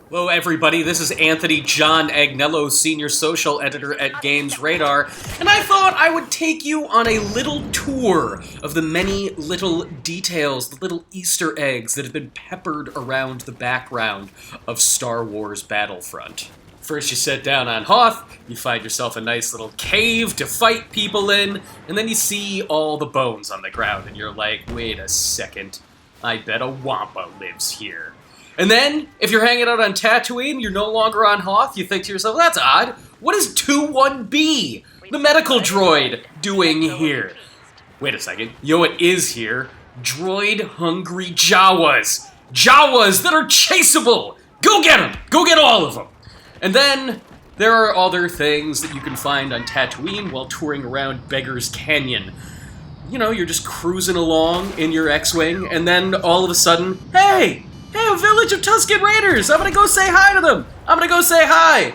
Hello, everybody. This is Anthony John Agnello, Senior Social Editor at Games Radar, and I thought I would take you on a little tour of the many little details, the little Easter eggs that have been peppered around the background of Star Wars Battlefront. First, you sit down on Hoth, you find yourself a nice little cave to fight people in, and then you see all the bones on the ground, and you're like, wait a second, I bet a Wampa lives here. And then, if you're hanging out on Tatooine, you're no longer on Hoth, you think to yourself, that's odd. What is 2-1B, the medical droid, doing here? Wait a second. Yo, it is here. Droid-hungry Jawas. Jawas that are chaseable! Go get them! Go get all of them! And then, there are other things that you can find on Tatooine while touring around Beggar's Canyon. You know, you're just cruising along in your X-Wing, and then all of a sudden, hey, a village of Tusken Raiders! I'm gonna go say hi to them! I'm gonna go say hi!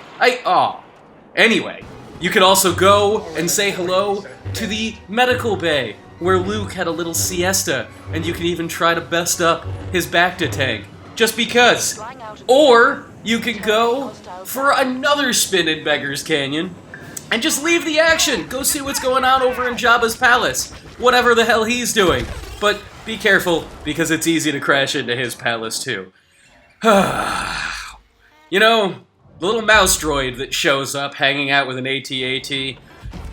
Anyway, you can also go and say hello to the medical bay, where Luke had a little siesta, and you can even try to best up his Bacta tank, just because. Or, you can go for another spin in Beggar's Canyon, and just leave the action! Go see what's going on over in Jabba's palace, whatever the hell he's doing. But be careful, because it's easy to crash into his palace, too. You know, the little mouse droid that shows up hanging out with an AT-AT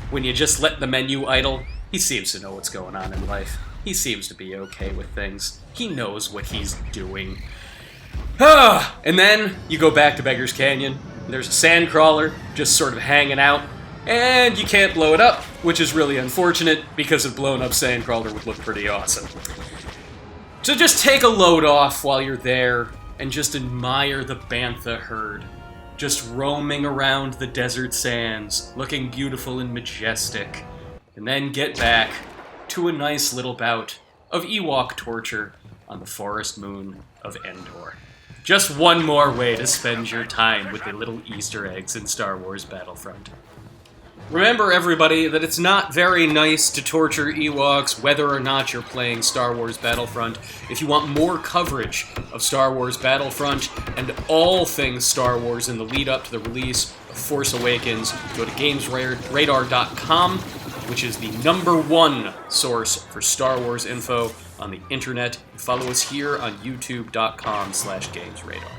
when you just let the menu idle, he seems to know what's going on in life. He seems to be okay with things. He knows what he's doing. And then you go back to Beggar's Canyon, and there's a sandcrawler just sort of hanging out, and you can't blow it up, which is really unfortunate, because a blown-up sandcrawler would look pretty awesome. So just take a load off while you're there, and just admire the bantha herd, just roaming around the desert sands, looking beautiful and majestic, and then get back to a nice little bout of Ewok torture on the forest moon of Endor. Just one more way to spend your time with the little Easter eggs in Star Wars Battlefront. Remember, everybody, that it's not very nice to torture Ewoks whether or not you're playing Star Wars Battlefront. If you want more coverage of Star Wars Battlefront and all things Star Wars in the lead up to the release of Force Awakens, go to GamesRadar.com, which is the #1 source for Star Wars info on the internet. Follow us here on youtube.com/GamesRadar.